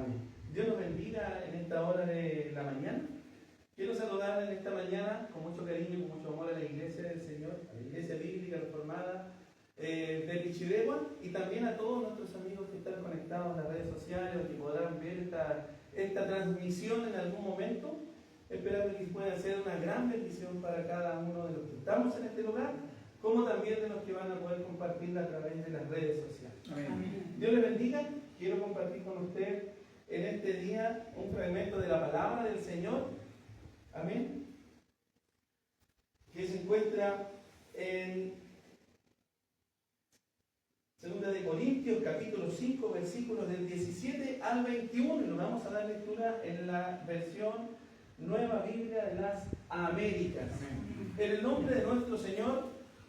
Amén. Dios nos bendiga en esta hora de la mañana. Quiero saludar en esta mañana con mucho cariño y con mucho amor a la Iglesia del Señor, a la Iglesia Bíblica Reformada de Pichidegua, y también a todos nuestros amigos que están conectados en las redes sociales o que podrán ver esta transmisión en algún momento. Esperamos que pueda ser una gran bendición para cada uno de los que estamos en este lugar, como también de los que van a poder compartirla a través de las redes sociales. Amén. Dios les bendiga. Quiero compartir con usted en este día un fragmento de la palabra del Señor. Amén. Que se encuentra en 2 de Corintios, capítulo 5, versículos del 17 al 21. Y nos vamos a dar lectura en la versión Nueva Biblia de las Américas. Amén. En el nombre de nuestro Señor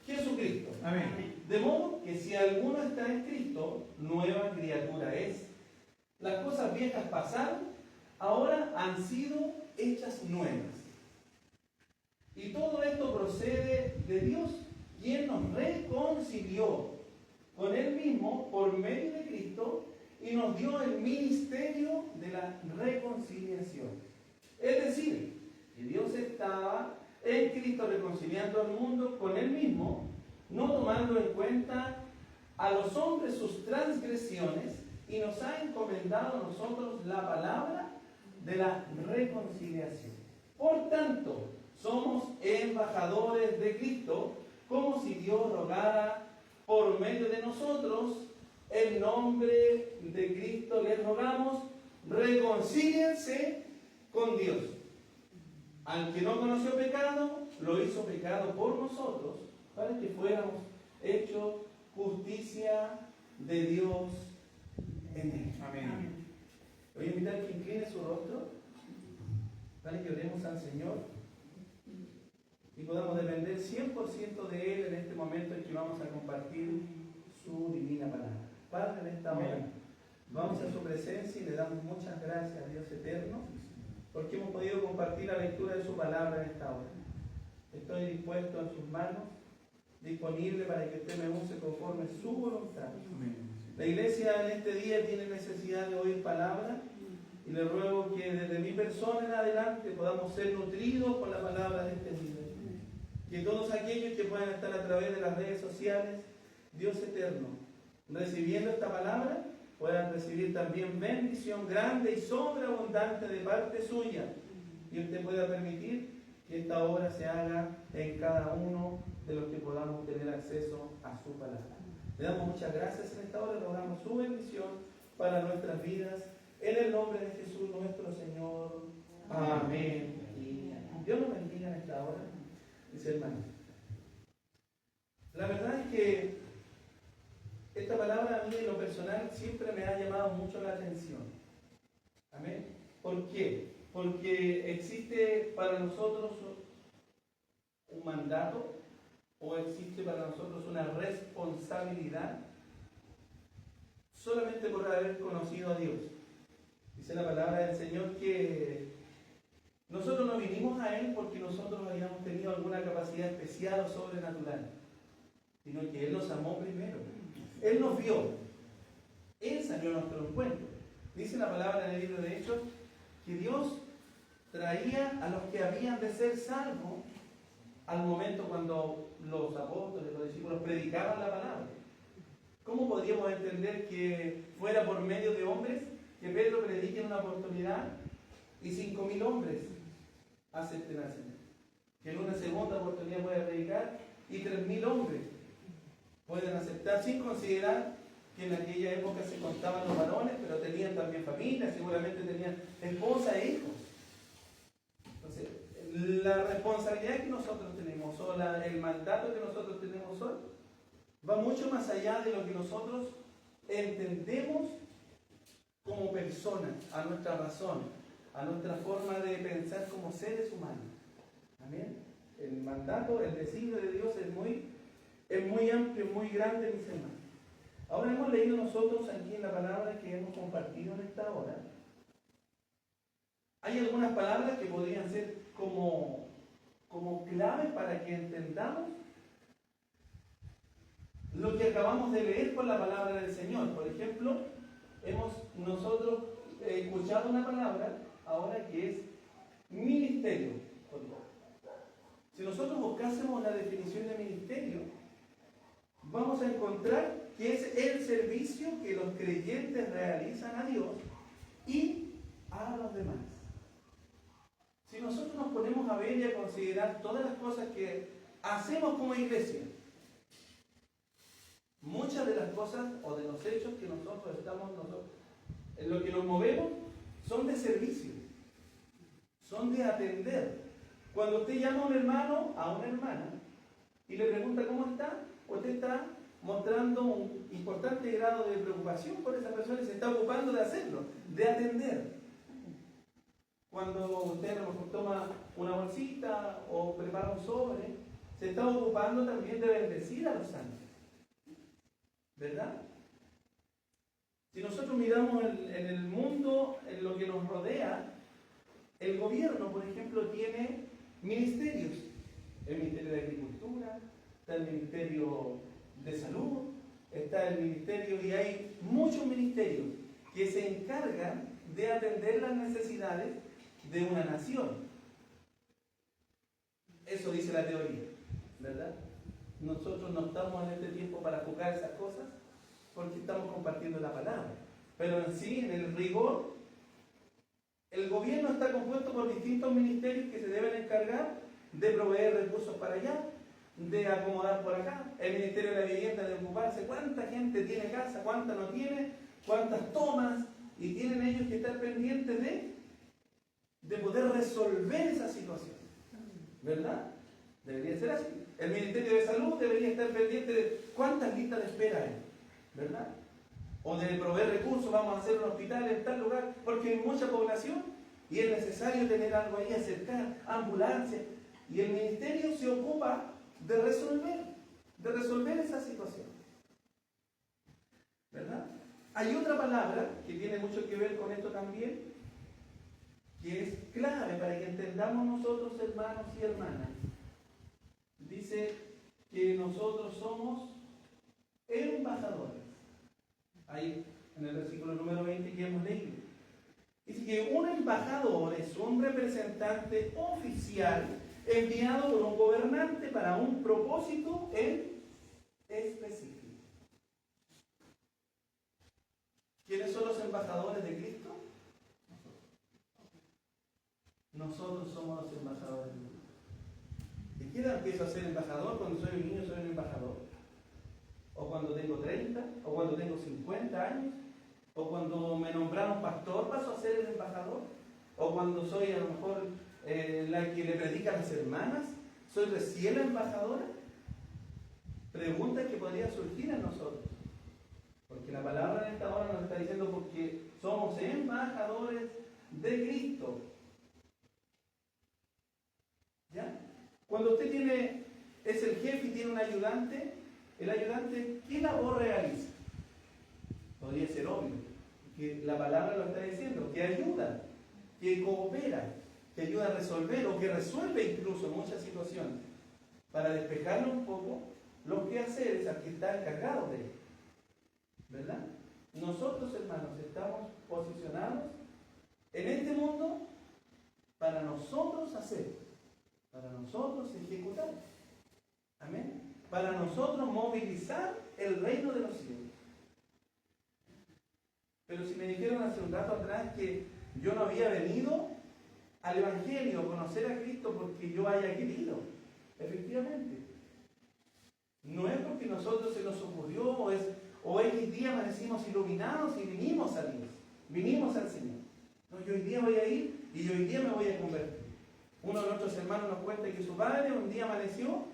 Jesucristo. Amén. De modo que si alguno está en Cristo, nueva criatura es. Las cosas viejas pasaron, ahora han sido hechas nuevas. Y todo esto procede de Dios, quien nos reconcilió con Él mismo por medio de Cristo y nos dio el ministerio de la reconciliación. Es decir, que Dios estaba en Cristo reconciliando al mundo con Él mismo, no tomando en cuenta a los hombres sus transgresiones, y nos ha encomendado a nosotros la palabra de la reconciliación. Por tanto, somos embajadores de Cristo, como si Dios rogara por medio de nosotros. En nombre de Cristo les rogamos, reconcíliense con Dios. Al que no conoció pecado, lo hizo pecado por nosotros, para que fuéramos hechos justicia de Dios en Él. Amén. Voy a invitar que incline su rostro, para que oremos al Señor y podamos depender 100% de Él en este momento en que vamos a compartir su divina palabra. Padre, en esta hora vamos a su presencia y le damos muchas gracias a Dios eterno, porque hemos podido compartir la lectura de su palabra en esta hora. Estoy dispuesto en sus manos, disponible para que usted me use conforme su voluntad. Amén. La iglesia en este día tiene necesidad de oír palabra, y le ruego que desde mi persona en adelante podamos ser nutridos con la palabra de este día. Que todos aquellos que puedan estar a través de las redes sociales, Dios eterno, recibiendo esta palabra, puedan recibir también bendición grande y sobreabundante de parte suya, y usted pueda permitir que esta obra se haga en cada uno de los que podamos tener acceso a su palabra. Le damos muchas gracias en esta hora, rogamos su bendición para nuestras vidas, en el nombre de Jesús nuestro Señor. Amén. Y Dios nos bendiga en esta hora, mis hermanos. La verdad es que esta palabra a mí en lo personal siempre me ha llamado mucho la atención. Amén. ¿Por qué? Porque existe para nosotros un mandato, o existe para nosotros una responsabilidad solamente por haber conocido a Dios. Dice la palabra del Señor que nosotros no vinimos a Él porque nosotros hayamos tenido alguna capacidad especial o sobrenatural, sino que Él nos amó primero. Él nos vio. Él salió a nuestro encuentro. Dice la palabra en el libro de Hechos que Dios traía a los que habían de ser salvos al momento cuando los apóstoles, los discípulos predicaban la palabra. ¿Cómo podríamos entender que fuera por medio de hombres que Pedro predique en una oportunidad y 5.000 hombres acepten al Señor? Que en una segunda oportunidad pueda predicar y 3.000 hombres pueden aceptar, sin considerar que en aquella época se contaban los varones, pero tenían también familia, seguramente tenían esposa e hijos. Entonces, la responsabilidad que nosotros tenemos, o el mandato que nosotros tenemos hoy, va mucho más allá de lo que nosotros entendemos como personas, a nuestra razón, a nuestra forma de pensar como seres humanos. Amén. El mandato, el designio de Dios es muy amplio, muy grande, mis hermanos. Ahora hemos leído nosotros aquí en la palabra que hemos compartido en esta hora. Hay algunas palabras que podrían ser como clave para que entendamos lo que acabamos de leer con la palabra del Señor. Por ejemplo, nosotros escuchado una palabra ahora que es ministerio. Si nosotros buscásemos la definición de ministerio, vamos a encontrar que es el servicio que los creyentes realizan a Dios y a los demás. Si nosotros nos ponemos a ver y a considerar todas las cosas que hacemos como iglesia, muchas de las cosas o de los hechos que nosotros estamos, en lo que nos movemos, son de servicio, son de atender. Cuando usted llama a un hermano, a una hermana, y le pregunta cómo está, usted está mostrando un importante grado de preocupación por esa persona y se está ocupando de hacerlo, de atender. Cuando usted a lo mejor toma una bolsita o prepara un sobre, se está ocupando también de bendecir a los santos. ¿Verdad? Si nosotros miramos en el mundo, en lo que nos rodea, el gobierno, por ejemplo, tiene ministerios. El Ministerio de Agricultura, está el Ministerio de Salud, está el Ministerio, y hay muchos ministerios que se encargan de atender las necesidades de una nación. Eso dice la teoría, ¿verdad? Nosotros no estamos en este tiempo para juzgar esas cosas porque estamos compartiendo la palabra. Pero en sí, en el rigor, el gobierno está compuesto por distintos ministerios que se deben encargar de proveer recursos para allá, de acomodar por acá. El Ministerio de la Vivienda de ocuparse cuánta gente tiene casa, cuánta no tiene, cuántas tomas, y tienen ellos que estar pendientes de poder resolver esa situación. ¿Verdad? Debería ser así. El Ministerio de Salud debería estar pendiente de cuántas listas de espera hay, ¿verdad? O de proveer recursos, vamos a hacer un hospital en tal lugar, porque hay mucha población y es necesario tener algo ahí, acercar, ambulancias. Y el ministerio se ocupa de resolver esa situación. ¿Verdad? Hay otra palabra que tiene mucho que ver con esto también, que es clave para que entendamos nosotros, hermanos y hermanas. Dice que nosotros somos embajadores. Ahí en el versículo número 20 que hemos leído. Dice que un embajador es un representante oficial enviado por un gobernante para un propósito en específico. ¿Quiénes son los embajadores de Cristo? Nosotros somos los embajadores de Cristo. ¿De qué edad empiezo a ser embajador? Cuando soy un niño soy un embajador. O cuando tengo 30, o cuando tengo 50 años, o cuando me nombraron pastor paso a ser el embajador, o cuando soy a lo mejor la que le predica a las hermanas, soy recién la embajadora. Preguntas que podrían surgir en nosotros. Porque la palabra en esta hora nos está diciendo porque somos embajadores de Cristo. ¿Ya? Cuando usted es el jefe y tiene un ayudante, el ayudante, ¿qué labor realiza? Podría ser obvio, que la palabra lo está diciendo, que ayuda, que coopera, que ayuda a resolver o que resuelve incluso muchas situaciones. Para despejarlo un poco, los quehaceres al que está encargado de él. ¿Verdad? Nosotros, hermanos, estamos posicionados en este mundo para nosotros hacer, para nosotros ejecutar. Amén. Para nosotros movilizar el reino de los cielos. Pero si me dijeron hace un rato atrás que yo no había venido al Evangelio a conocer a Cristo porque yo haya querido, efectivamente, no es porque nosotros se nos ocurrió o X día amanecimos iluminados y vinimos a Dios, vinimos al Señor. No, yo hoy día voy a ir y yo hoy día me voy a convertir. Uno de nuestros hermanos nos cuenta que su padre un día amaneció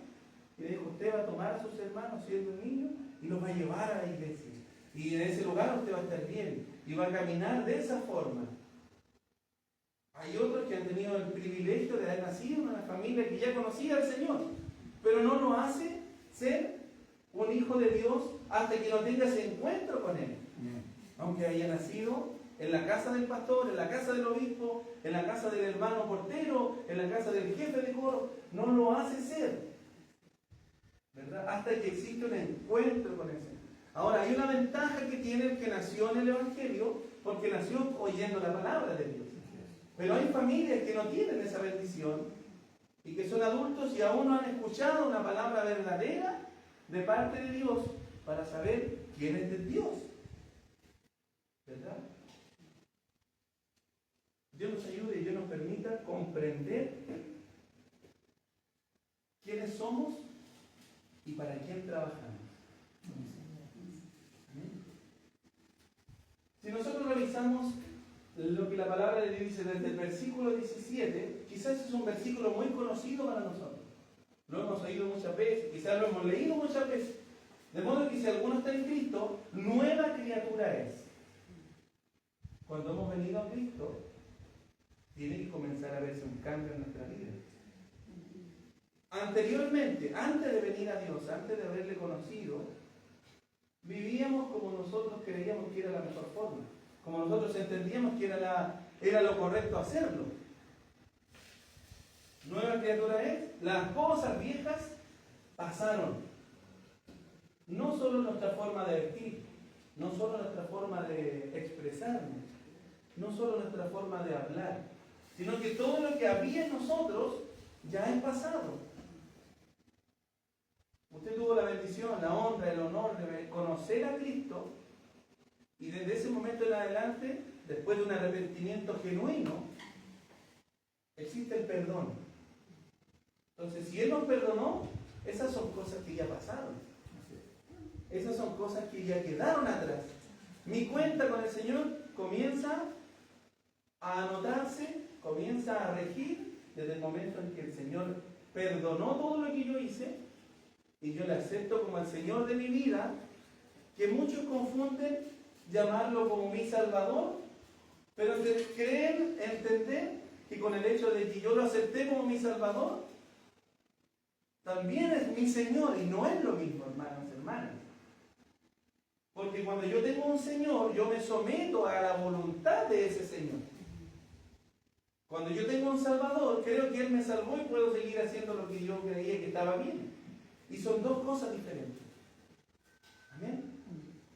y le dijo, usted va a tomar a sus hermanos siendo un niño y los va a llevar a la iglesia. Y en ese lugar usted va a estar bien y va a caminar de esa forma. Hay otros que han tenido el privilegio de haber nacido en una familia que ya conocía al Señor, pero no lo hace ser un hijo de Dios hasta que no tenga ese encuentro con Él. Aunque haya nacido en la casa del pastor, en la casa del obispo, en la casa del hermano portero, en la casa del jefe de coro, no lo hace ser. ¿Verdad? Hasta que existe un encuentro con el Señor. Ahora, hay una ventaja que tiene el que nació en el Evangelio porque nació oyendo la palabra de Dios. Pero hay familias que no tienen esa bendición y que son adultos y aún no han escuchado una palabra verdadera de parte de Dios para saber quién es el Dios. ¿Verdad? Dios nos ayude y Dios nos permita comprender quiénes somos y para quién trabajamos. Si nosotros revisamos lo que la palabra de Dios dice desde el versículo 17, quizás es un versículo muy conocido para nosotros. Lo hemos oído muchas veces, quizás lo hemos leído muchas veces. De modo que si alguno está en Cristo, nueva criatura es. Cuando hemos venido a Cristo, tiene que comenzar a verse un cambio en nuestra vida. Anteriormente, antes de venir a Dios, antes de haberle conocido, vivíamos como nosotros creíamos que era la mejor forma, como nosotros entendíamos que era lo correcto hacerlo. Nueva criatura es, las cosas viejas pasaron. No solo nuestra forma de vestir, no solo nuestra forma de expresarnos, no solo nuestra forma de hablar, sino que todo lo que había en nosotros ya es pasado. Usted tuvo la bendición, la honra, el honor de conocer a Cristo y desde ese momento en adelante, después de un arrepentimiento genuino, existe el perdón. Entonces, si Él nos perdonó, esas son cosas que ya pasaron. Esas son cosas que ya quedaron atrás. Mi cuenta con el Señor comienza a anotarse, comienza a regir desde el momento en que el Señor perdonó todo lo que yo hice y yo le acepto como el Señor de mi vida, que muchos confunden llamarlo como mi Salvador, pero creen entender que con el hecho de que yo lo acepté como mi Salvador, también es mi Señor, y no es lo mismo, hermanos y hermanas. Porque cuando yo tengo un Señor, yo me someto a la voluntad de ese Señor. Cuando yo tengo un Salvador, creo que Él me salvó y puedo seguir haciendo lo que yo creía que estaba bien. Y son dos cosas diferentes. ¿Amén?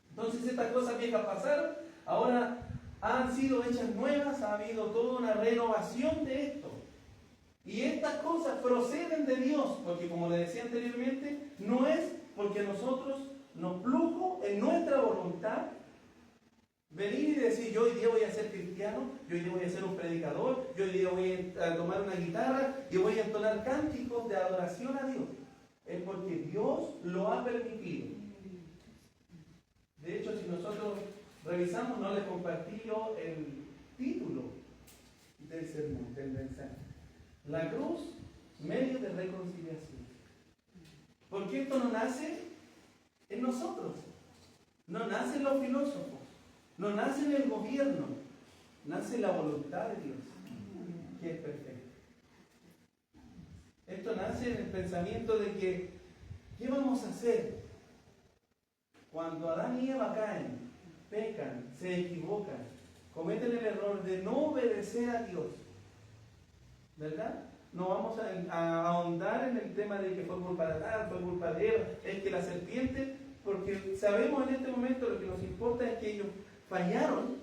Entonces estas cosas viejas pasaron, ahora han sido hechas nuevas, ha habido toda una renovación de esto. Y estas cosas proceden de Dios, porque como le decía anteriormente, no es porque a nosotros nos plujo en nuestra voluntad venir y decir, yo hoy día voy a ser cristiano, yo hoy día voy a ser un predicador, yo hoy día voy a tomar una guitarra y voy a entonar cánticos de adoración a Dios. Es porque Dios lo ha permitido. De hecho, si nosotros revisamos, no les compartí yo el título del sermón, del mensaje. La cruz, medio de reconciliación. Porque esto no nace en nosotros, no nace en los filósofos, no nace en el gobierno, nace en la voluntad de Dios, que es perfecta. Esto nace en el pensamiento de que, ¿qué vamos a hacer cuando Adán y Eva caen, pecan, se equivocan, cometen el error de no obedecer a Dios? ¿Verdad? No vamos a ahondar en el tema de que fue culpa de Adán, fue culpa de Eva, es que la serpiente, porque sabemos en este momento lo que nos importa es que ellos fallaron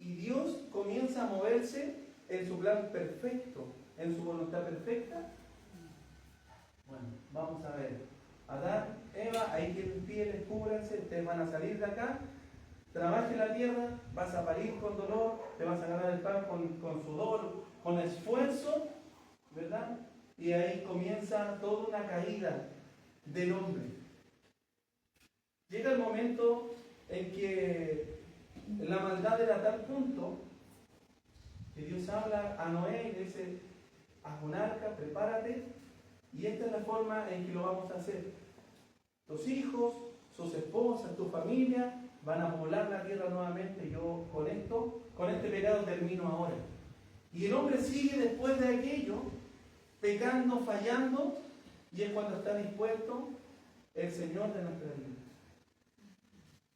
y Dios comienza a moverse en su plan perfecto, en su voluntad perfecta. Bueno, vamos a ver. Adán, Eva, ahí tienen pieles, cúbranse, ustedes van a salir de acá, trabajen la tierra, vas a parir con dolor, te vas a ganar el pan con sudor, con esfuerzo, ¿verdad? Y ahí comienza toda una caída del hombre. Llega el momento en que la maldad era a tal punto que Dios habla a Noé y dice, haz un arca, prepárate, y esta es la forma en que lo vamos a hacer. Tus hijos, sus esposas, tu familia van a poblar la tierra nuevamente. Yo con este pecado termino ahora. Y el hombre sigue después de aquello, pecando, fallando, y es cuando está dispuesto el Señor de nuestra vida.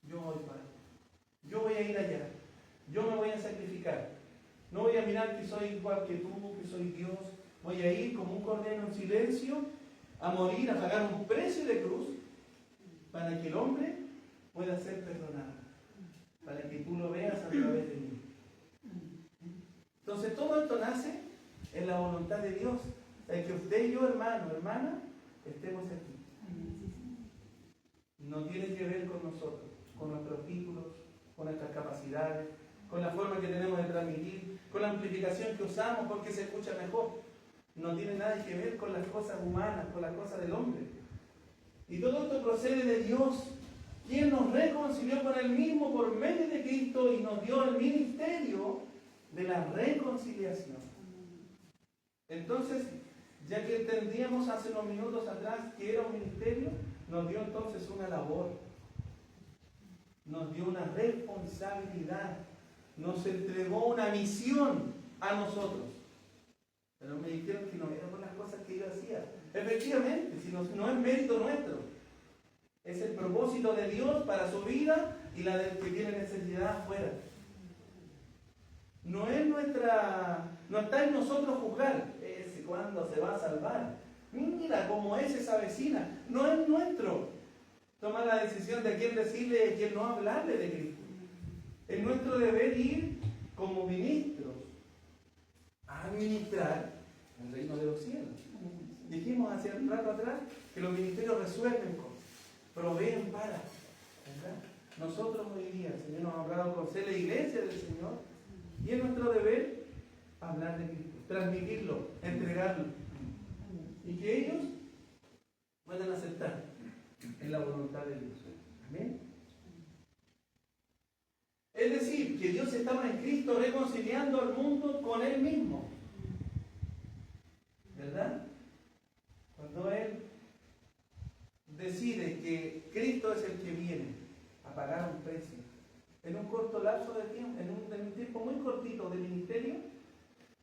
Yo voy para allá. Yo voy a ir allá. Yo me voy a sacrificar. No voy a mirar que soy igual que tú, que soy Dios. Voy a ir como un cordero en silencio a morir, a pagar un precio de cruz para que el hombre pueda ser perdonado, para que tú lo veas a través de mí. Entonces todo esto nace en la voluntad de Dios, el que usted y yo, hermano, hermana, estemos aquí. No tiene que ver con nosotros, con nuestros títulos, con nuestras capacidades, con la forma que tenemos de transmitir, con la amplificación que usamos porque se escucha mejor. No tiene nada que ver con las cosas humanas, con las cosas del hombre. Y todo esto procede de Dios, quien nos reconcilió con Él mismo por medio de Cristo y nos dio el ministerio de la reconciliación. Entonces, ya que entendíamos hace unos minutos atrás que era un ministerio, nos dio entonces una labor, nos dio una responsabilidad, nos entregó una misión a nosotros. Pero me dijeron que no eran por las cosas que yo hacía. Efectivamente, si no es mérito nuestro, es el propósito de Dios para su vida y la del que tiene necesidad afuera. No está en nosotros juzgar ese cuándo se va a salvar. Mira cómo es esa vecina. No es nuestro tomar la decisión de a quién decirle y a quién no hablarle de Cristo. Es nuestro deber ir como ministros a administrar el reino de los cielos. Dijimos hace un rato atrás que los ministerios resuelven cosas, proveen para, ¿verdad? Nosotros hoy día, el Señor nos ha hablado con ser la iglesia del Señor, y es nuestro deber hablar de Cristo, transmitirlo, entregarlo, y que ellos puedan aceptar en la voluntad de Dios. Amén. Es decir, que Dios estaba en Cristo reconciliando al mundo con Él mismo. ¿Verdad? Cuando Él decide que Cristo es el que viene a pagar un precio, en un corto lapso de tiempo, en un tiempo muy cortito de ministerio,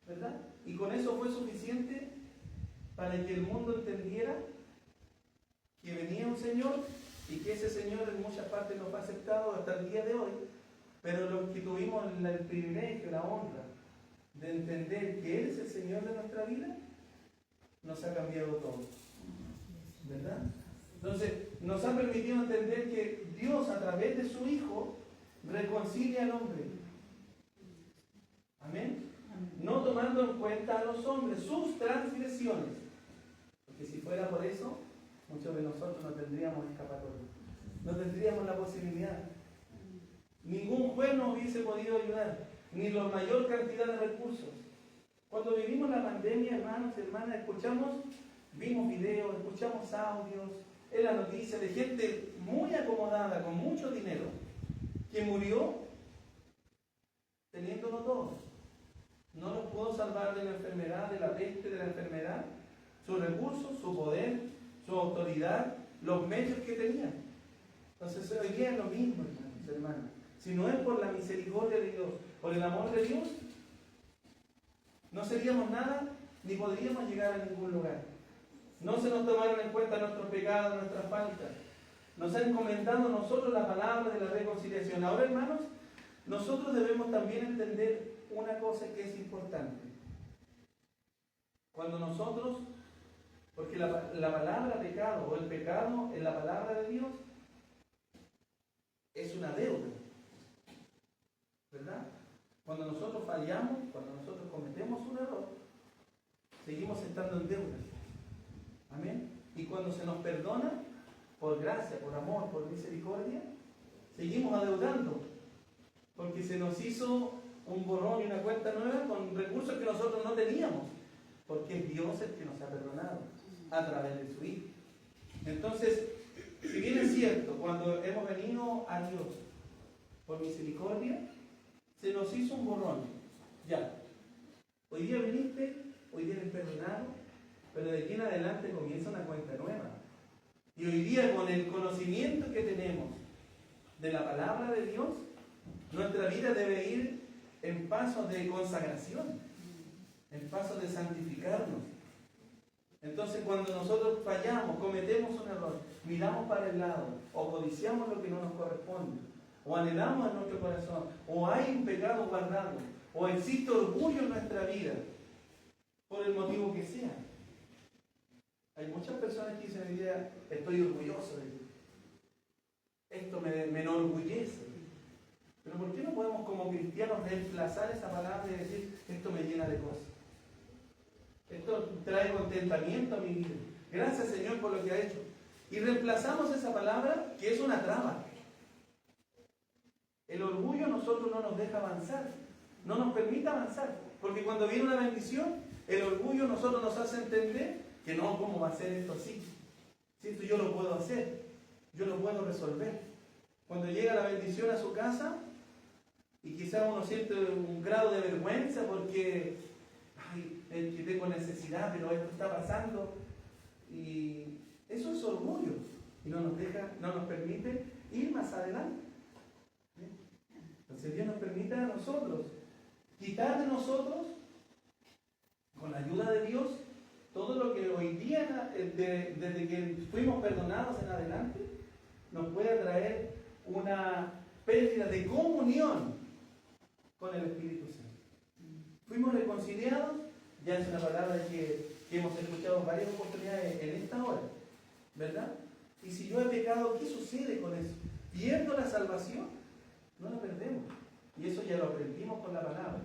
¿verdad? Y con eso fue suficiente para que el mundo entendiera que venía un Señor y que ese Señor en muchas partes nos fue aceptado hasta el día de hoy, pero los que tuvimos el privilegio, la honra de entender que Él es el Señor de nuestra vida, nos ha cambiado todo, ¿verdad? Entonces, nos ha permitido entender que Dios a través de su Hijo reconcilia al hombre. Amén. No tomando en cuenta a los hombres sus transgresiones, porque si fuera por eso, muchos de nosotros no tendríamos escapatoria, no tendríamos la posibilidad. Ningún juez nos hubiese podido ayudar, ni la mayor cantidad de recursos. Cuando vivimos la pandemia, hermanos y hermanas, vimos videos, escuchamos audios en la noticia de gente muy acomodada, con mucho dinero, que murió teniéndolo todo. No los pudo salvar de la enfermedad, de la peste, de la enfermedad, sus recursos, su poder, su autoridad, los medios que tenían. Entonces hoy día es lo mismo, hermanos y hermanas. Si no es por la misericordia de Dios, por el amor de Dios, no seríamos nada, ni podríamos llegar a ningún lugar. No se nos tomaron en cuenta nuestros pecados, nuestras faltas. Nos ha encomendado a nosotros la palabra de la reconciliación. Ahora, hermanos, nosotros debemos también entender una cosa que es importante. Cuando nosotros, porque la palabra pecado o el pecado en la palabra de Dios es una deuda, ¿verdad? Cuando nosotros fallamos, cuando nosotros cometemos un error, seguimos estando en deuda. Amén. Y cuando se nos perdona, por gracia, por amor, por misericordia, seguimos adeudando, porque se nos hizo un borrón y una cuenta nueva con recursos que nosotros no teníamos, porque es Dios el que nos ha perdonado a través de su Hijo. Entonces, si bien es cierto, cuando hemos venido a Dios por misericordia, se nos hizo un borrón. Ya, hoy día viniste, hoy día eres perdonado, pero de aquí en adelante comienza una cuenta nueva. Y hoy día, con el conocimiento que tenemos de la palabra de Dios, nuestra vida debe ir en pasos de consagración, en pasos de santificarnos. Entonces, cuando nosotros fallamos, cometemos un error, miramos para el lado, o codiciamos lo que no nos corresponde, o anhelamos en nuestro corazón, o hay un pecado guardado, o existe orgullo en nuestra vida, por el motivo que sea. Hay muchas personas que dicen hoy día, estoy orgulloso de ti. Esto me enorgullece. Pero ¿por qué no podemos como cristianos reemplazar esa palabra y decir, esto me llena de cosas? Esto trae contentamiento a mi vida. Gracias, Señor, por lo que ha hecho. Y reemplazamos esa palabra que es una traba. El orgullo a nosotros no nos deja avanzar, no nos permite avanzar. Porque cuando viene una bendición, el orgullo a nosotros nos hace entender que no, ¿cómo va a ser esto así? Si esto yo lo puedo hacer, yo lo puedo resolver. Cuando llega la bendición a su casa, y quizás uno siente un grado de vergüenza porque, ay, es que tengo necesidad, pero esto está pasando. Y eso es orgullo. Y no nos permite ir más adelante. Entonces Dios nos permite a nosotros quitar de nosotros, con la ayuda de Dios, todo lo que hoy día, desde que fuimos perdonados en adelante, nos puede traer una pérdida de comunión con el Espíritu Santo. Fuimos reconciliados, ya es una palabra que hemos escuchado en varias oportunidades en esta hora, ¿verdad? Y si yo he pecado, ¿qué sucede con eso? ¿Pierdo la salvación? No la perdemos. Y eso ya lo aprendimos con la palabra.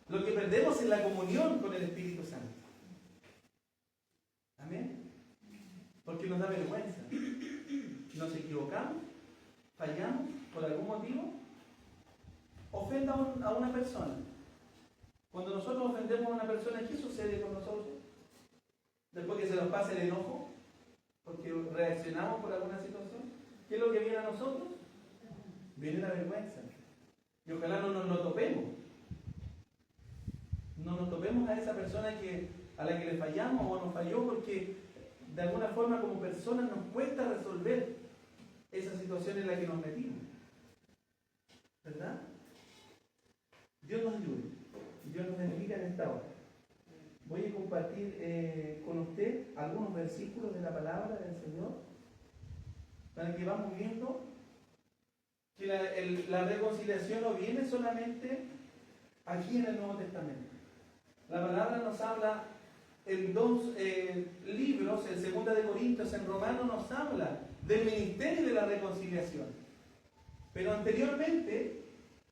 Lo que perdemos es la comunión con el Espíritu Santo. Amén. Porque nos da vergüenza. Nos equivocamos, fallamos por algún motivo, ofenda a una persona. Cuando nosotros ofendemos a una persona, ¿qué sucede con nosotros? Después que se nos pase el enojo, porque reaccionamos por alguna situación, ¿qué es lo que viene a nosotros? Viene la vergüenza. Y ojalá no nos lo topemos. No nos topemos a esa persona a la que le fallamos o nos falló, porque de alguna forma como personas nos cuesta resolver esa situación en la que nos metimos. ¿Verdad? Dios nos ayude. Dios nos bendiga en esta hora. Voy a compartir con usted algunos versículos de la palabra del Señor para que vamos viendo que la reconciliación no viene solamente aquí en el Nuevo Testamento. La palabra nos habla en dos libros, en 2 de Corintios, en Romanos, nos habla del ministerio de la reconciliación. Pero anteriormente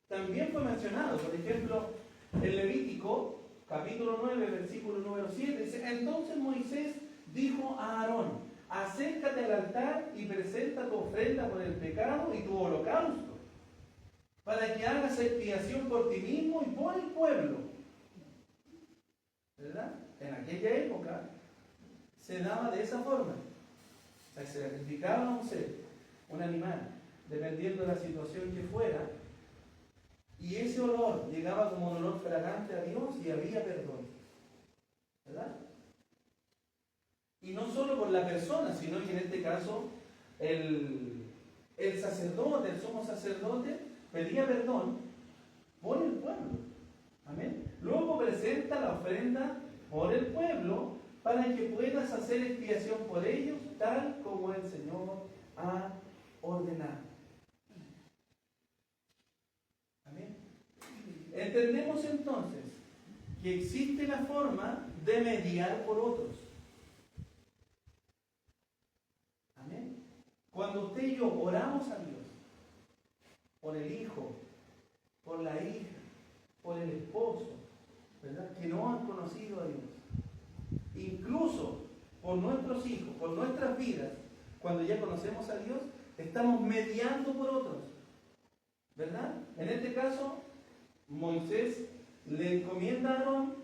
también fue mencionado, por ejemplo, en Levítico, capítulo 9, versículo número 7, dice: entonces Moisés dijo a Aarón: acércate al altar y presenta tu ofrenda por el pecado y tu holocausto, para que hagas expiación por ti mismo y por el pueblo. ¿Verdad? En aquella época se daba de esa forma. O sea, se sacrificaba a un ser, un animal, dependiendo de la situación que fuera, y ese olor llegaba como un olor fragante a Dios y había perdón. ¿Verdad? Y no solo por la persona, sino que en este caso el sacerdote, el sumo sacerdote, pedía perdón por el pueblo. Amén. Luego presenta la ofrenda por el pueblo para que puedas hacer expiación por ellos, tal como el Señor ha ordenado. Amén. Entendemos entonces que existe la forma de mediar por otros. Amén. Cuando usted y yo oramos a Dios, por el hijo, por la hija, por el esposo, ¿verdad?, que no han conocido a Dios, incluso por nuestros hijos, por nuestras vidas, cuando ya conocemos a Dios, estamos mediando por otros, ¿verdad? En este caso, Moisés le encomienda a Aarón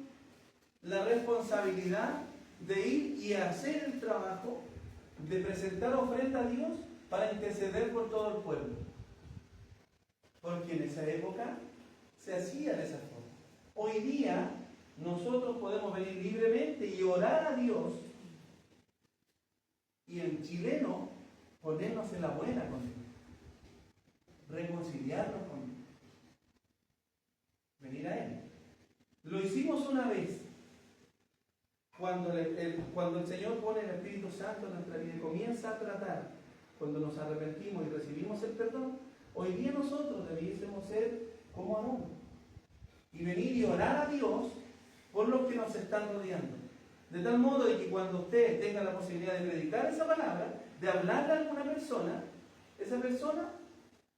la responsabilidad de ir y hacer el trabajo de presentar ofrenda a Dios para interceder por todo el pueblo. Porque en esa época se hacía de esa forma. Hoy día nosotros podemos venir libremente y orar a Dios, y en chileno ponernos en la buena con Dios, reconciliarnos con Dios, venir a Él. Lo hicimos una vez, cuando el Señor pone el Espíritu Santo en nuestra vida y comienza a tratar, cuando nos arrepentimos y recibimos el perdón. Hoy día nosotros debiésemos ser como Aarón y venir y orar a Dios por los que nos están rodeando, de tal modo de que cuando usted tenga la posibilidad de predicar esa palabra, de hablarle a alguna persona, esa persona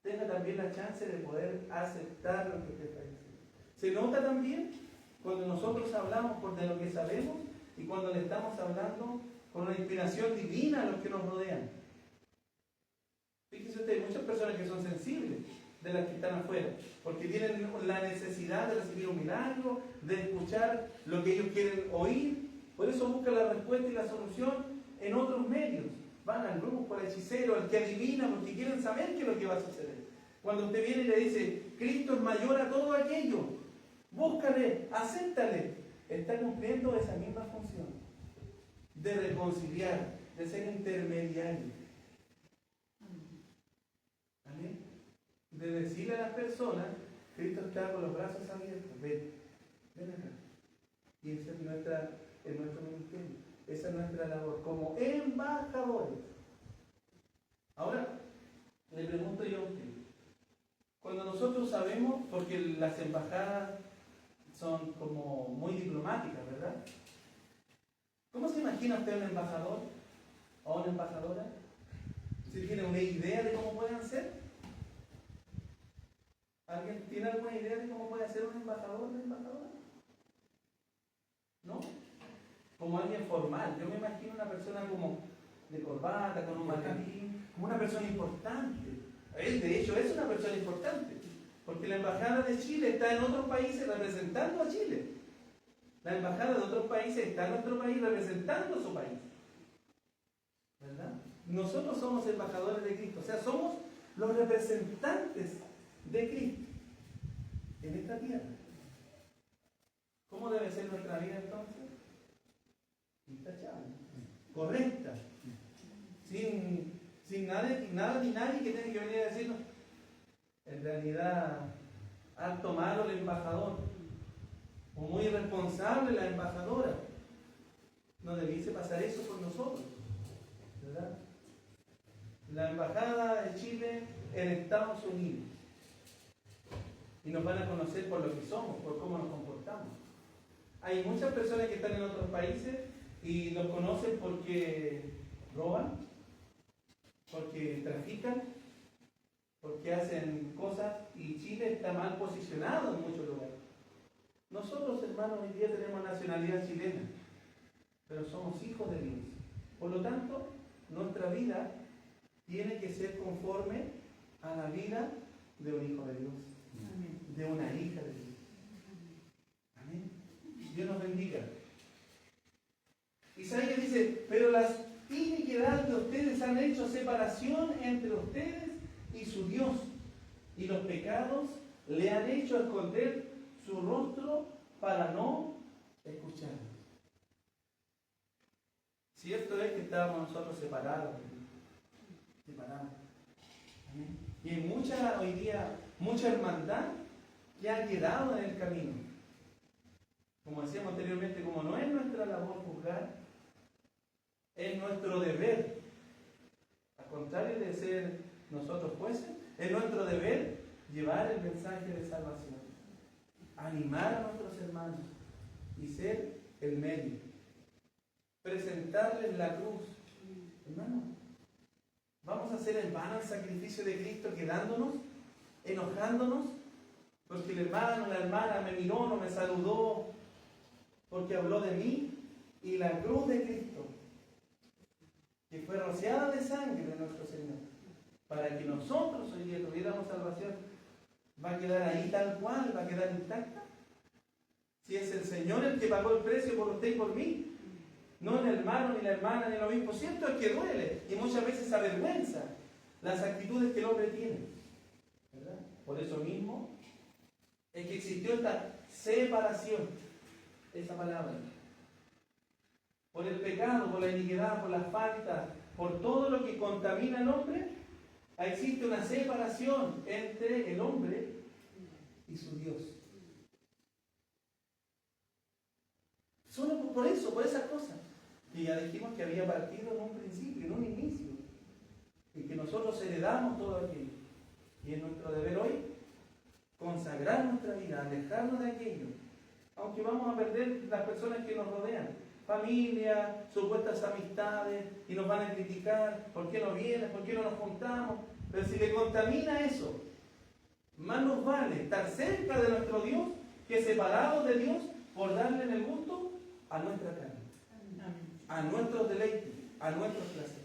tenga también la chance de poder aceptar lo que usted está diciendo. Se nota también cuando nosotros hablamos por de lo que sabemos y cuando le estamos hablando con una inspiración divina a los que nos rodean. Fíjese usted, hay muchas personas que son sensibles de las que están afuera, porque tienen la necesidad de recibir un milagro, de escuchar lo que ellos quieren oír, por eso buscan la respuesta y la solución en otros medios. Van al grupo, al hechicero, al que adivina, porque quieren saber qué es lo que va a suceder. Cuando usted viene y le dice, Cristo es mayor a todo aquello, búscale, acéptale, está cumpliendo esa misma función de reconciliar, de ser intermediario. ¿Amén? De decirle a las personas, Cristo está con los brazos abiertos, ven acá. Y ese es nuestro ministerio, esa es nuestra labor, como embajadores. Ahora, le pregunto yo a usted, cuando nosotros sabemos, porque las embajadas son como muy diplomáticas, ¿verdad? ¿Cómo se imagina usted un embajador o una embajadora? ¿Usted tiene una idea de cómo pueden ser? ¿Alguien tiene alguna idea de cómo puede ser un embajador o una embajadora? ¿No? Como alguien formal. Yo me imagino una persona como de corbata, con un maletín, como una persona importante. Él, de hecho, es una persona importante, porque la embajada de Chile está en otros países representando a Chile. La embajada de otros países está en nuestro país representando a su país. ¿Verdad? Nosotros somos embajadores de Cristo, o sea, somos los representantes de Cristo en esta tierra. ¿Cómo debe ser nuestra vida entonces? Intachable, correcta, sin nada ni nadie que tenga que venir a decirnos, en realidad, alto malo el embajador, o muy irresponsable la embajadora. No debiese pasar eso por nosotros, ¿verdad? La embajada de Chile en Estados Unidos. Y nos van a conocer por lo que somos, por cómo nos comportamos. Hay muchas personas que están en otros países y los conocen porque roban, porque trafican, porque hacen cosas, y Chile está mal posicionado en muchos lugares. Nosotros, hermanos, hoy día tenemos nacionalidad chilena, pero somos hijos de Dios. Por lo tanto, nuestra vida tiene que ser conforme a la vida de un hijo de Dios, de una hija de Dios. Amén. Dios nos bendiga. Isaías dice, pero las iniquidades de ustedes han hecho separación entre ustedes y su Dios, y los pecados le han hecho esconder su rostro para no escucharlos. Cierto es que estábamos nosotros separados. ¿Amén? Y hay hoy día mucha hermandad que ha quedado en el camino. Como decíamos anteriormente, como no es nuestra labor juzgar, es nuestro deber. Al contrario de ser nosotros jueces, es nuestro deber llevar el mensaje de salvación, animar a nuestros hermanos y ser el medio, presentarles la cruz. Hermano, ¿vamos a hacer en vano el sacrificio de Cristo quedándonos, enojándonos, porque el hermano o la hermana me miró, no me saludó, porque habló de mí? Y la cruz de Cristo, que fue rociada de sangre de nuestro Señor, para que nosotros hoy día tuviéramos salvación, ¿va a quedar ahí tal cual? ¿Va a quedar intacta? Si es el Señor el que pagó el precio por usted y por mí, no el hermano, ni la hermana, ni el obispo. Cierto es que duele y muchas veces avergüenza las actitudes que el hombre tiene, ¿verdad? Por eso mismo es que existió esta separación, esa palabra. Por el pecado, por la iniquidad, por la falta, por todo lo que contamina al hombre, existe una separación entre el hombre y su Dios. Solo por eso, por esas cosas. Y ya dijimos que había partido en un principio, en un inicio. Y que nosotros heredamos todo aquello. Y es nuestro deber hoy consagrar nuestra vida, alejarnos de aquello. Aunque vamos a perder las personas que nos rodean. Familia, supuestas amistades, y nos van a criticar. ¿Por qué no vienes? ¿Por qué no nos juntamos? Pero si le contamina eso, más nos vale estar cerca de nuestro Dios que separados de Dios por darle en el gusto a nuestra carne, a nuestros deleites, a nuestros placeres.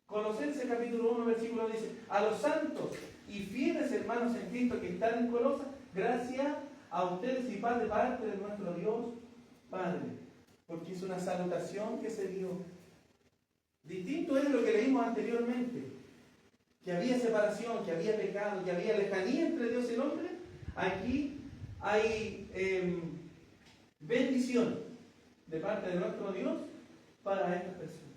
Colosenses capítulo 1, versículo dice: a los santos y fieles hermanos en Cristo que están en Colosas, gracias a ustedes y paz de parte de nuestro Dios Padre. Porque es una salutación que se dio. Distinto es lo que leímos anteriormente, que había separación, que había pecado, que había lejanía entre Dios y el hombre. Aquí hay bendición de parte de nuestro Dios para estas personas,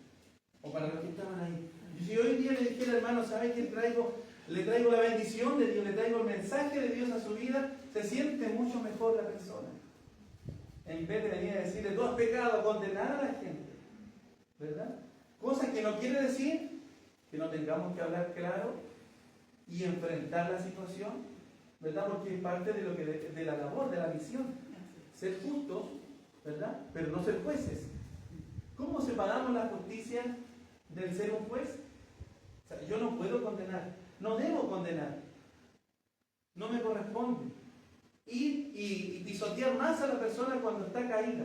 o para los que estaban ahí. Y si hoy día le dijera, hermano, ¿sabe qué le traigo la bendición de Dios, le traigo el mensaje de Dios a su vida? Se siente mucho mejor la persona. En vez de venir a decirle, tú has pecado, condenar a la gente, ¿verdad? Cosa que no quiere decir que no tengamos que hablar claro y enfrentar la situación, ¿verdad? Porque es parte de la labor, de la misión. Ser justos, ¿verdad? Pero no ser jueces. ¿Cómo separamos la justicia del ser un juez? O sea, yo no puedo condenar, no debo condenar, no me corresponde ir y pisotear más a la persona cuando está caída.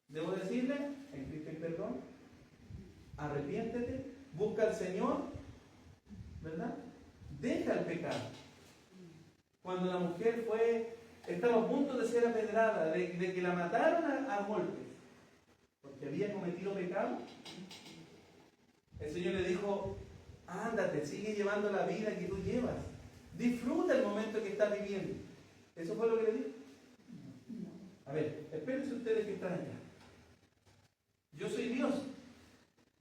Debo decirle, en Cristo hay perdón, arrepiéntete, busca al Señor, ¿verdad? Deja el pecado. Cuando la mujer estaba a punto de ser apedrada, de que la mataron a golpes, porque había cometido pecado, el Señor le dijo, ándate, sigue llevando la vida que tú llevas, disfruta el momento que estás viviendo. ¿Eso fue lo que le dijo? A ver, espérense ustedes que están allá. Yo soy Dios,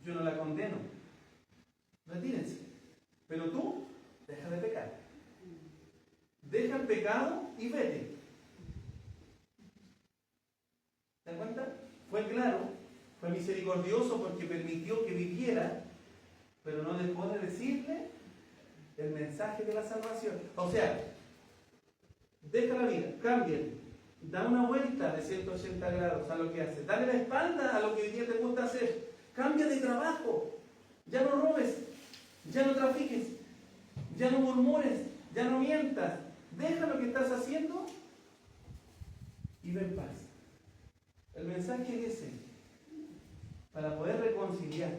yo no la condeno, retírense, pero tú deja de pecar, deja el pecado y vete. ¿Te das cuenta? Fue claro, fue misericordioso porque permitió que viviera, pero no dejó de decirle el mensaje de la salvación. O sea, deja la vida, cámbiate, da una vuelta de 180 grados a lo que haces, dale la espalda a lo que hoy día te gusta hacer, cambia de trabajo, ya no robes, ya no trafiques, ya no murmures, ya no mientas, deja lo que estás haciendo y ve en paz. El mensaje es ese, para poder reconciliar,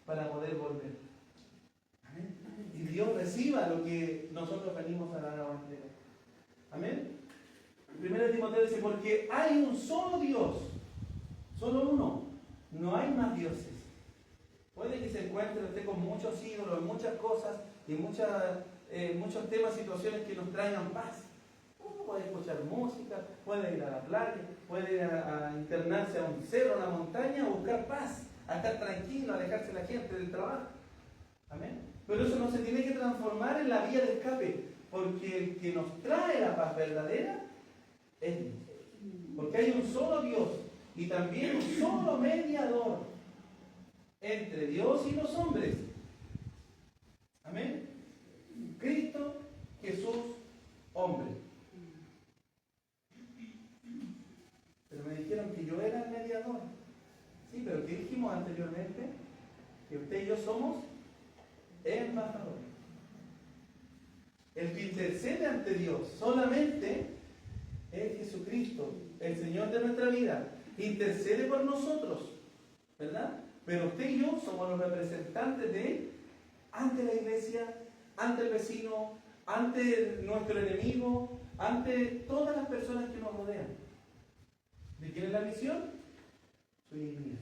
para poder volver. Amén. Y Dios reciba lo que nosotros venimos a dar a bandera. Amén. 1 Timoteo dice, porque hay un solo Dios, solo uno, no hay más dioses. Puede que se encuentre usted con muchos ídolos, muchas cosas y muchos temas, situaciones que nos traigan paz. Uno puede escuchar música, puede ir a la playa, puede ir a internarse a un cerro, a una montaña, a buscar paz, a estar tranquilo, a alejarse de la gente, del trabajo. Amén. Pero eso no se tiene que transformar en la vía de escape, porque el que nos trae la paz verdadera es Dios. Porque hay un solo Dios y también un solo mediador entre Dios y los hombres. Amén. Cristo Jesús, hombre. Pero me dijeron que yo era el mediador. Sí, pero ¿qué dijimos anteriormente? Que usted y yo somos embajadores. El que intercede ante Dios solamente es Jesucristo, el Señor de nuestra vida. Intercede por nosotros, ¿verdad? Pero usted y yo somos los representantes de Él ante la iglesia, ante el vecino, ante nuestro enemigo, ante todas las personas que nos rodean. ¿De quién es la misión? Suya y mía.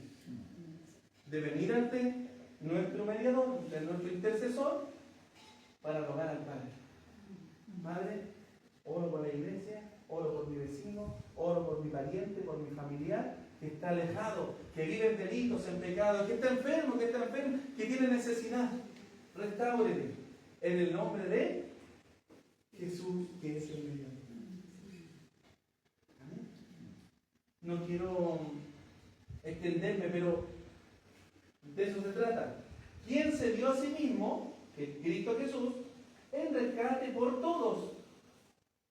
De venir ante nuestro mediador, de nuestro intercesor, para rogar al Padre. Padre, oro por la iglesia, oro por mi vecino, oro por mi pariente, por mi familiar, que está alejado, que vive en delitos, en pecados, que está enfermo, que tiene necesidad. Restáurele en el nombre de Jesús, que es el mediador. ¿Amén? No quiero extenderme, pero de eso se trata. ¿Quién se dio a sí mismo, que es Cristo Jesús, en rescate por todos?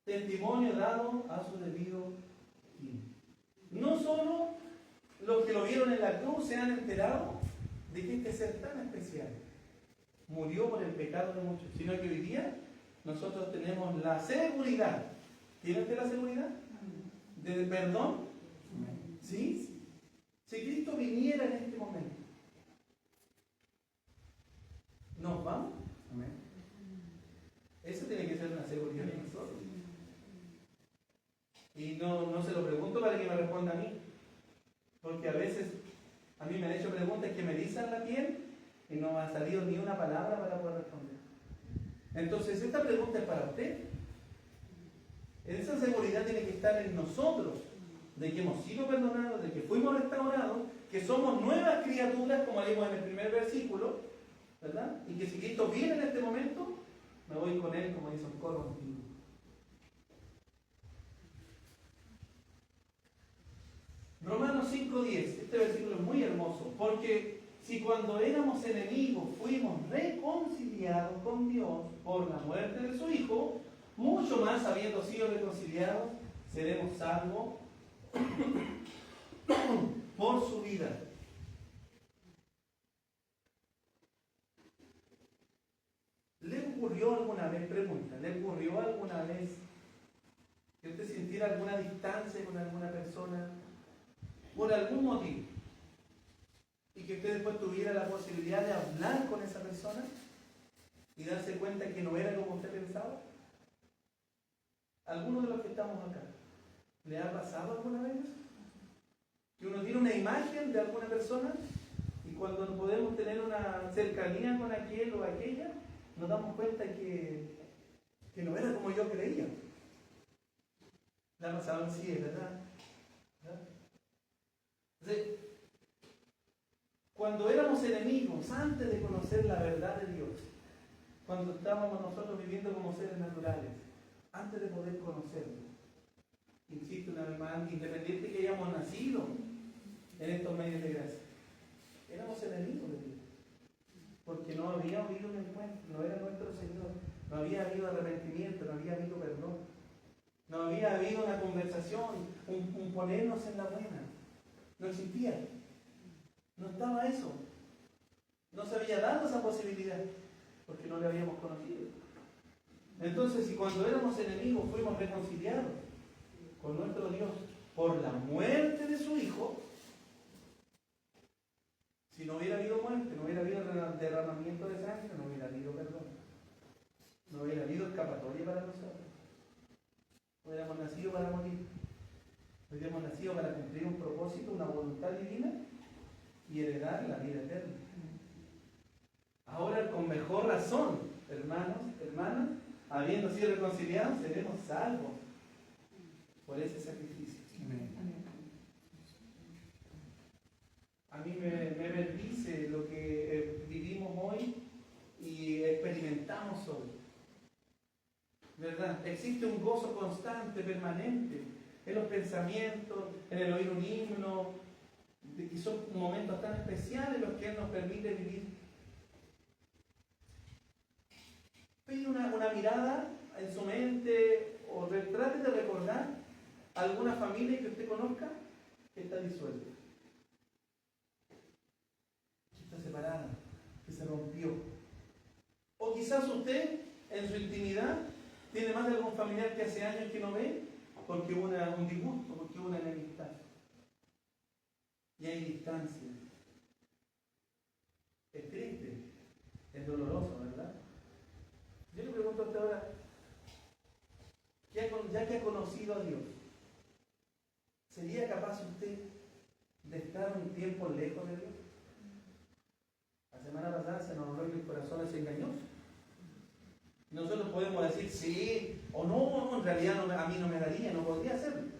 Testimonio dado a su debido tiempo. No solo los que lo vieron en la cruz se han enterado de que este ser tan especial, murió por el pecado de muchos, sino que hoy día nosotros tenemos la seguridad. ¿Tiene usted la seguridad? ¿De perdón? ¿Sí? Si Cristo viniera en este momento, ¿nos vamos? Amén. Eso tiene que ser una seguridad de nosotros. Y no se lo pregunto para que me responda a mí, porque a veces a mí me han hecho preguntas que me erizan la piel y no ha salido ni una palabra para poder responder. Entonces, esta pregunta es para usted. Esa seguridad tiene que estar en nosotros, de que hemos sido perdonados, de que fuimos restaurados, que somos nuevas criaturas, como leímos en el primer versículo, ¿verdad? Y que si Cristo viene en este momento, me voy con Él, como dice un coro antiguo. Romanos 5:10, este versículo es muy hermoso, porque si cuando éramos enemigos fuimos reconciliados con Dios por la muerte de su Hijo, mucho más habiendo sido reconciliados, seremos salvos por su vida. ¿Le ocurrió alguna vez, pregunta, le ocurrió alguna vez que usted sintiera alguna distancia con alguna persona por algún motivo y que usted después tuviera la posibilidad de hablar con esa persona y darse cuenta que no era como usted pensaba? ¿Alguno de los que estamos acá le ha pasado alguna vez eso? Que uno tiene una imagen de alguna persona y cuando podemos tener una cercanía con aquel o aquella, nos damos cuenta que no era como yo creía. ¿Le ha pasado en sí, verdad? ¿Verdad? Entonces, cuando éramos enemigos, antes de conocer la verdad de Dios, cuando estábamos nosotros viviendo como seres naturales, antes de poder conocerlo, insisto una vez más, independiente que hayamos nacido en estos medios de gracia, éramos enemigos de Dios, porque no había habido un encuentro, no era nuestro Señor, no había habido arrepentimiento, no había habido perdón, no había habido una conversación, un ponernos en la buena, no existía, no estaba eso, no se había dado esa posibilidad, porque no le habíamos conocido. Entonces, si cuando éramos enemigos fuimos reconciliados con nuestro Dios por la muerte de su Hijo, si no hubiera habido muerte, no hubiera habido derramamiento de sangre, no hubiera habido perdón, no hubiera habido escapatoria para nosotros. Hubiéramos nacido para morir, hubiéramos nacido para cumplir un propósito, una voluntad divina y heredar la vida eterna. Ahora, con mejor razón, hermanos, hermanas, habiendo sido reconciliados, seremos salvos por ese sacrificio. Amén. A mí me bendice lo que vivimos hoy y experimentamos hoy. ¿Verdad? Existe un gozo constante, permanente, en los pensamientos, en el oír un himno, y son momentos tan especiales los que Él nos permite vivir. Pide una mirada en su mente o trate de recordar alguna familia que usted conozca que está disuelta, que está separada, que se rompió. O quizás usted en su intimidad tiene más de algún familiar que hace años que no ve porque hubo un disgusto, porque hubo una enemistad. Y hay distancia. Es triste, es doloroso, ¿verdad? Yo le pregunto a usted ahora, ya que ha conocido a Dios, ¿sería capaz usted de estar un tiempo lejos de Dios? La semana pasada se nos habló que el corazón es engañoso. Nosotros podemos decir sí o no, en realidad a mí no me daría, no podría hacerlo.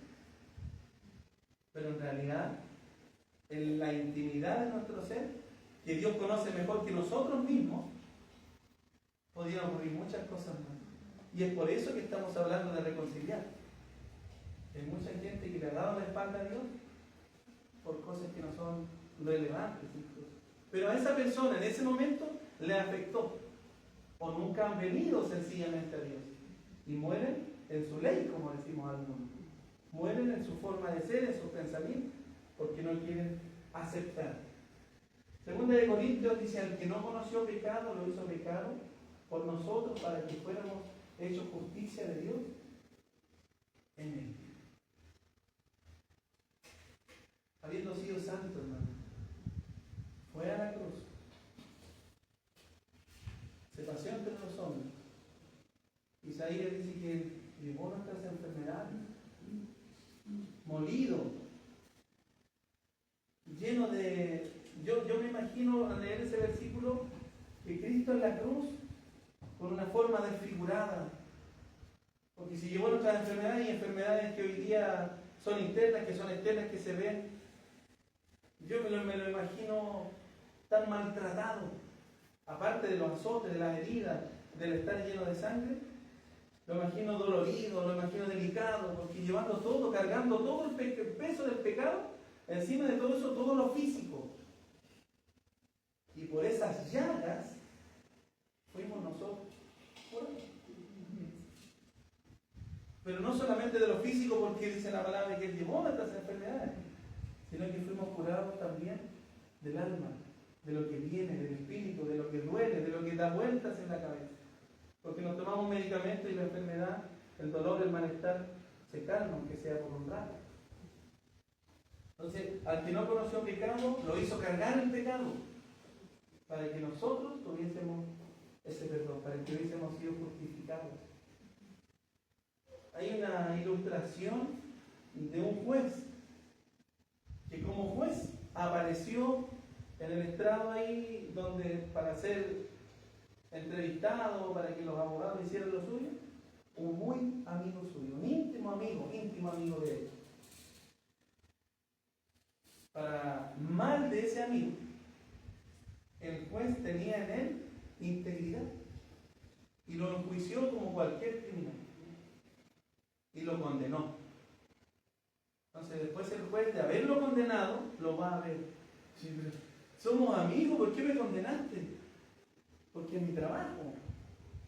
Pero en realidad, en la intimidad de nuestro ser, que Dios conoce mejor que nosotros mismos, podrían ocurrir muchas cosas más. Y es por eso que estamos hablando de reconciliar. Hay mucha gente que le ha dado la espalda a Dios por cosas que no son relevantes. Pero a esa persona en ese momento le afectó. O nunca han venido sencillamente a Dios. Y mueren en su ley, como decimos algunos. Mueren en su forma de ser, en sus pensamientos, porque no quieren aceptar. Segunda de Corintios dice, al que no conoció pecado, lo hizo pecado por nosotros para que fuéramos hechos justicia de Dios en él. Habiendo sido santo, hermano, fue a la cruz, se paseó entre los hombres. Isaías dice que llevó nuestras enfermedades, molido, lleno de... Yo me imagino al leer ese versículo que Cristo en la cruz, con una forma desfigurada, porque si llevó nuestras enfermedades y enfermedades que hoy día son internas, que son externas, que se ven, yo me lo imagino tan maltratado, aparte de los azotes, de las heridas, del estar lleno de sangre, lo imagino dolorido, lo imagino delicado, porque llevando todo, cargando todo el peso del pecado, encima de todo eso, todo lo físico. Y por esas llagas fuimos nosotros curados. Pero no solamente de lo físico, porque dice la palabra que Él llevó nuestras enfermedades, sino que fuimos curados también del alma, de lo que viene, del espíritu, de lo que duele, de lo que da vueltas en la cabeza. Porque nos tomamos medicamentos y la enfermedad, el dolor, el malestar, se calma, aunque sea por un rato. Entonces, al que no conoció pecado, lo hizo cargar el pecado, para que nosotros tuviésemos ese perdón, para que hubiésemos sido justificados. Hay una ilustración de un juez, que como juez apareció en el estrado ahí, donde para ser entrevistado, para que los abogados hicieran lo suyo, un muy amigo suyo, un íntimo amigo de él. Para mal de ese amigo, el juez tenía en él integridad y lo enjuició como cualquier criminal y lo condenó. Entonces después el juez, de haberlo condenado, lo va a ver. Sí, pero somos amigos, ¿por qué me condenaste? Porque es mi trabajo.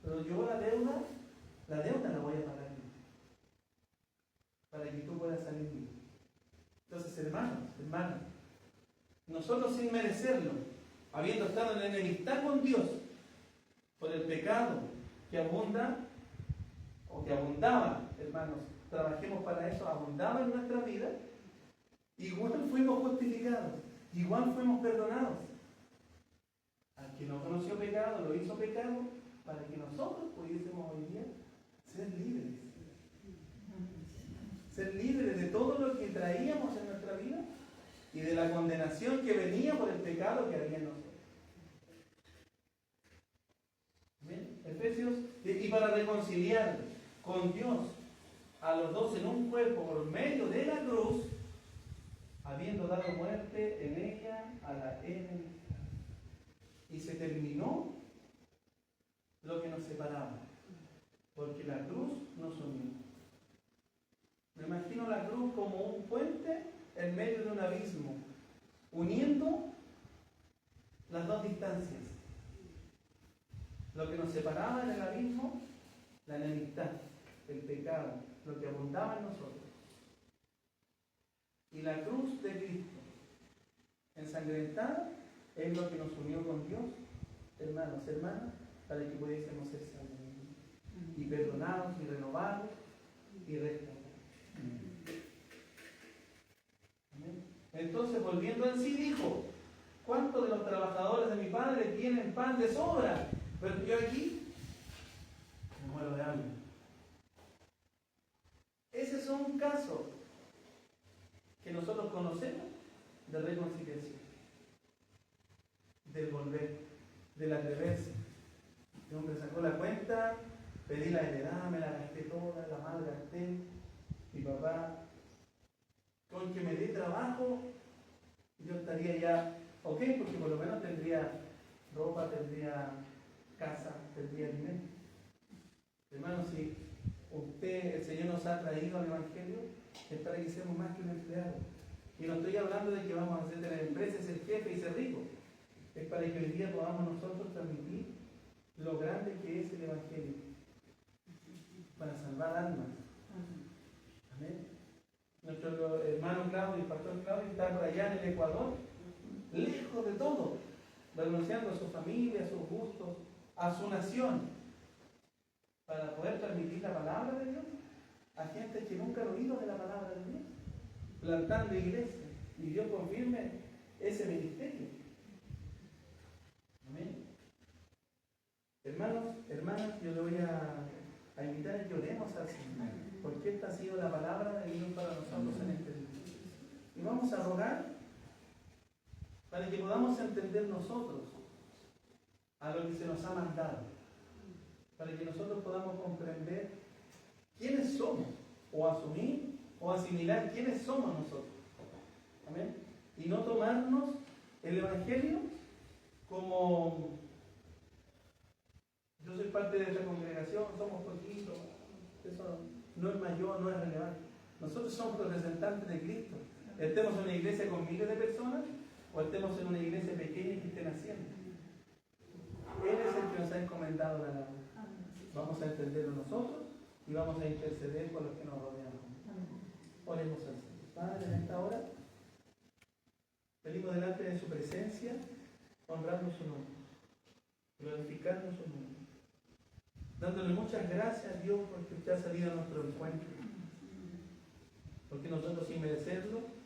Pero yo la deuda la voy a pagar yo, para que tú puedas salir vivo. Entonces, hermanos, nosotros sin merecerlo, habiendo estado en enemistad con Dios por el pecado que abunda, o que abundaba, hermanos, trabajemos para eso, abundaba en nuestra vida, igual fuimos justificados, igual fuimos perdonados. Al que no conoció pecado, lo hizo pecado, para que nosotros pudiésemos hoy día ser libres. Ser libres de todo lo que traíamos en nuestra vida y de la condenación que venía por el pecado que había en nosotros. ¿Bien? Efesios, y para reconciliar con Dios a los dos en un cuerpo por medio de la cruz, habiendo dado muerte en ella a la enemistad. Y se terminó lo que nos separaba, porque la cruz nos unió. Me imagino la cruz como un puente en medio de un abismo, uniendo las dos distancias. Lo que nos separaba en el abismo, la enemistad, el pecado, lo que abundaba en nosotros. Y la cruz de Cristo, ensangrentada, es lo que nos unió con Dios, hermanos, hermanas, para que pudiésemos ser salvos y perdonados y renovados y restaurados. Entonces, volviendo en sí, dijo: ¿cuántos de los trabajadores de mi padre tienen pan de sobra? Pero yo aquí me muero de hambre. Ese es un caso que nosotros conocemos de reconciliación, del volver, del atreverse. El hombre sacó la cuenta, pedí la heredad, me la gasté toda, la malgasté. Mi papá, con que me dé trabajo, yo estaría ya ok, porque por lo menos tendría ropa, tendría casa, tendría alimento. Hermano, si el Señor nos ha traído al Evangelio, es para que seamos más que un empleado. Y no estoy hablando de que vamos a hacer de la empresa, ser jefe y ser rico. Es para que hoy día podamos nosotros transmitir lo grande que es el Evangelio, para salvar almas. Amén. Nuestro hermano Claudio, el pastor Claudio, está por allá en el Ecuador, lejos de todo, renunciando a su familia, a sus gustos, a su nación, para poder transmitir la palabra de Dios a gente que nunca ha oído de la palabra de Dios, plantando iglesias, y Dios confirme ese ministerio. Amén. Hermanos, hermanas, yo le voy a invitar a que oremos al Señor, porque esta ha sido la palabra de Dios para nosotros en este día. Y vamos a rogar para que podamos entender nosotros a lo que se nos ha mandado, para que nosotros podamos comprender quiénes somos, o asumir o asimilar quiénes somos nosotros. Amén. Y no tomarnos el Evangelio como yo soy parte de esta congregación, somos poquitos, eso no es mayor, no es relevante. Nosotros somos representantes de Cristo. Estemos en una iglesia con miles de personas o estemos en una iglesia pequeña que esté naciendo. Él es el que nos ha encomendado la labor. Vamos a entenderlo nosotros y vamos a interceder por los que nos rodean. Oremos al Señor. Padre, en esta hora venimos delante de su presencia, honrando su nombre, glorificando su nombre, dándole muchas gracias a Dios porque usted ha salido a nuestro encuentro, porque nosotros sin merecerlo